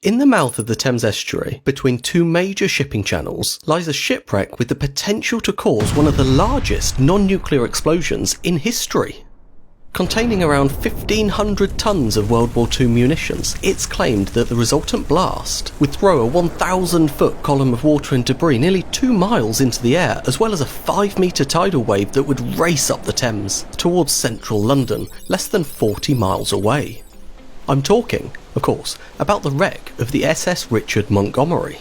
In the mouth of the Thames estuary, between two major shipping channels, lies a shipwreck with the potential to cause one of the largest non-nuclear explosions in history. Containing around 1,500 tons of World War II munitions, it's claimed that the resultant blast would throw a 1,000-foot column of water and debris nearly 2 miles into the air, as well as a 5-metre tidal wave that would race up the Thames towards central London, less than 40 miles away. I'm talking, of course, about the wreck of the SS Richard Montgomery.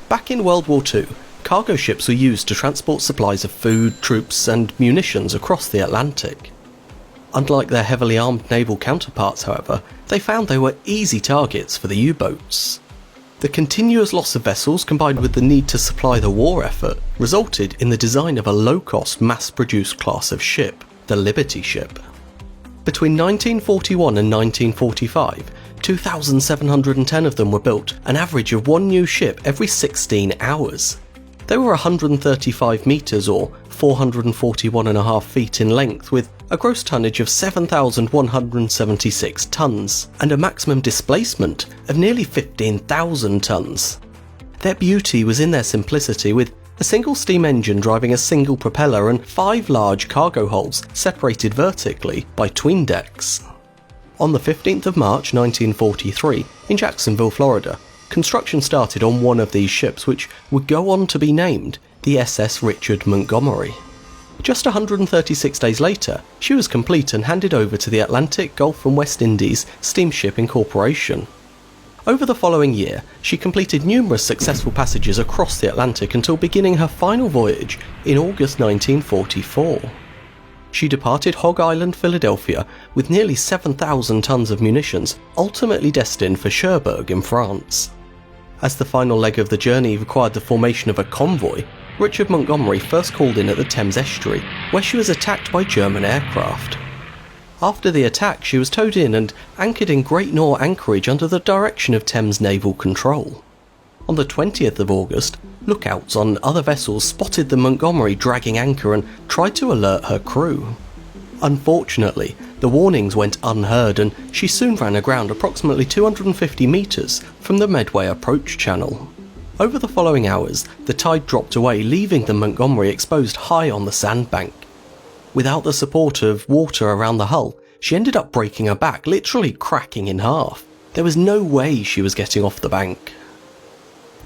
Back in World War II, cargo ships were used to transport supplies of food, troops and munitions across the Atlantic. Unlike their heavily armed naval counterparts, however, they found they were easy targets for the U-boats. The continuous loss of vessels combined with the need to supply the war effort resulted in the design of a low-cost mass-produced class of ship, the Liberty ship. Between 1941 and 1945, 2,710 of them were built, an average of one new ship every 16 hours. They were 135 metres or 441.5 feet in length, with a gross tonnage of 7,176 tonnes and a maximum displacement of nearly 15,000 tonnes. Their beauty was in their simplicity, with a single steam engine driving a single propeller and 5 large cargo holds separated vertically by tween decks. On the 15th of March 1943, in Jacksonville, Florida, construction started on one of these ships, which would go on to be named the SS Richard Montgomery. Just 136 days later, she was complete and handed over to the Atlantic, Gulf and West Indies Steamshipping Corporation. Over the following year, she completed numerous successful passages across the Atlantic until beginning her final voyage in August 1944. She departed Hog Island, Philadelphia, with nearly 7,000 tons of munitions, ultimately destined for Cherbourg in France. As the final leg of the journey required the formation of a convoy, Richard Montgomery first called in at the Thames estuary, where she was attacked by German aircraft. After the attack, she was towed in and anchored in Great Nore anchorage under the direction of Thames Naval Control. On the 20th of August, lookouts on other vessels spotted the Montgomery dragging anchor and tried to alert her crew. Unfortunately, the warnings went unheard and she soon ran aground approximately 250 metres from the Medway approach channel. Over the following hours, the tide dropped away, leaving the Montgomery exposed high on the sandbank. Without the support of water around the hull, she ended up breaking her back, literally cracking in half. There was no way she was getting off the bank.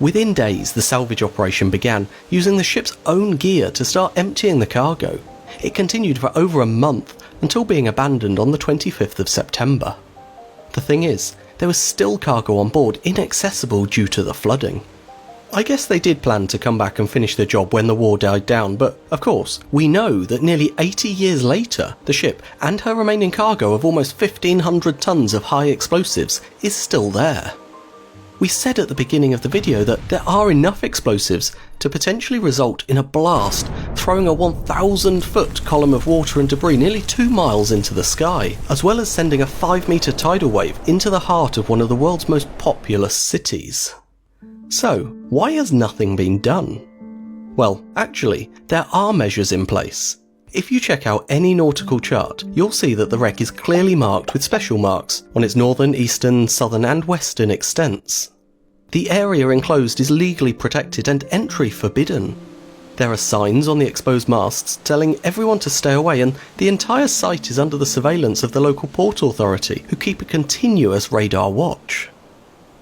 Within days, the salvage operation began, using the ship's own gear to start emptying the cargo. It continued for over a month, until being abandoned on the 25th of September. The thing is, there was still cargo on board inaccessible due to the flooding. I guess they did plan to come back and finish the job when the war died down, but of course, we know that nearly 80 years later, the ship and her remaining cargo of almost 1,500 tons of high explosives is still there. We said at the beginning of the video that there are enough explosives to potentially result in a blast, throwing a 1,000-foot column of water and debris nearly 2 miles into the sky, as well as sending a 5-metre tidal wave into the heart of one of the world's most populous cities. So, why has nothing been done? Well, actually, there are measures in place. If you check out any nautical chart, you'll see that the wreck is clearly marked with special marks on its northern, eastern, southern and western extents. The area enclosed is legally protected and entry forbidden. There are signs on the exposed masts telling everyone to stay away, and the entire site is under the surveillance of the local port authority, who keep a continuous radar watch.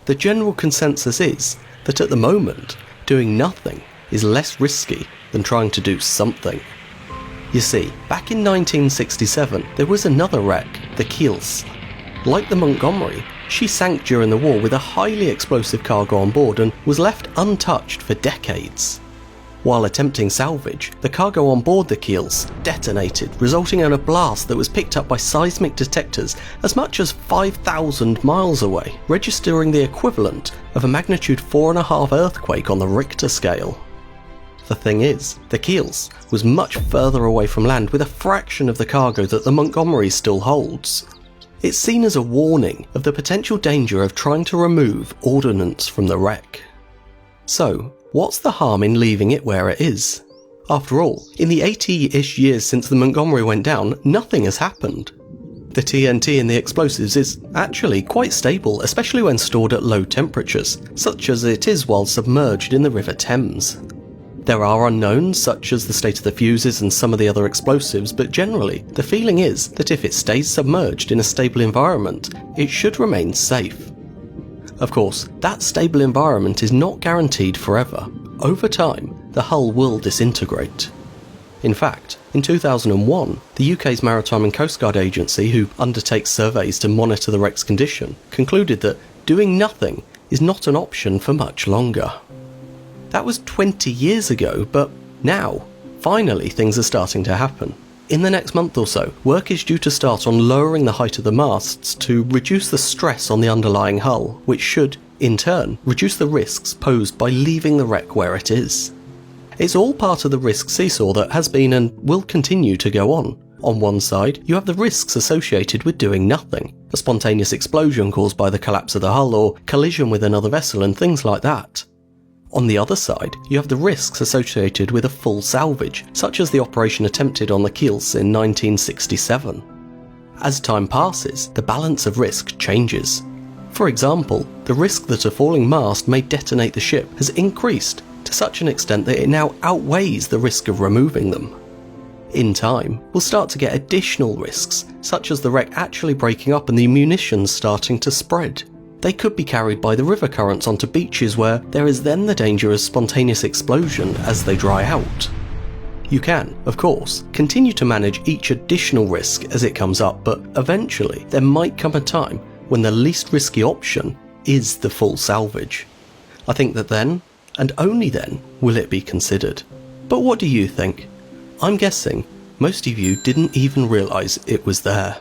The general consensus is that at the moment, doing nothing is less risky than trying to do something. You see, back in 1967, there was another wreck, the Kiels. Like the Montgomery, she sank during the war with a highly explosive cargo on board and was left untouched for decades. While attempting salvage, the cargo on board the Kiels detonated, resulting in a blast that was picked up by seismic detectors as much as 5,000 miles away, registering the equivalent of a magnitude 4.5 earthquake on the Richter scale. The thing is, the Kiels was much further away from land with a fraction of the cargo that the Montgomery still holds. It's seen as a warning of the potential danger of trying to remove ordnance from the wreck. So, what's the harm in leaving it where it is? After all, in the 80-ish years since the Montgomery went down, nothing has happened. The TNT in the explosives is actually quite stable, especially when stored at low temperatures, such as it is while submerged in the River Thames. There are unknowns such as the state of the fuses and some of the other explosives, but generally, the feeling is that if it stays submerged in a stable environment, it should remain safe. Of course, that stable environment is not guaranteed forever. Over time, the hull will disintegrate. In fact, in 2001, the UK's Maritime and Coast Guard Agency, who undertakes surveys to monitor the wreck's condition, concluded that doing nothing is not an option for much longer. That was 20 years ago, but now, finally things are starting to happen. In the next month or so, work is due to start on lowering the height of the masts to reduce the stress on the underlying hull, which should, in turn, reduce the risks posed by leaving the wreck where it is. It's all part of the risk seesaw that has been and will continue to go on. On one side, you have the risks associated with doing nothing, a spontaneous explosion caused by the collapse of the hull or collision with another vessel and things like that. On the other side, you have the risks associated with a full salvage, such as the operation attempted on the Kielce in 1967. As time passes, the balance of risk changes. For example, the risk that a falling mast may detonate the ship has increased to such an extent that it now outweighs the risk of removing them. In time, we'll start to get additional risks, such as the wreck actually breaking up and the munitions starting to spread. They could be carried by the river currents onto beaches where there is then the danger of spontaneous explosion as they dry out. You can, of course, continue to manage each additional risk as it comes up, but eventually there might come a time when the least risky option is the full salvage. I think that then, and only then, will it be considered. But what do you think? I'm guessing most of you didn't even realise it was there.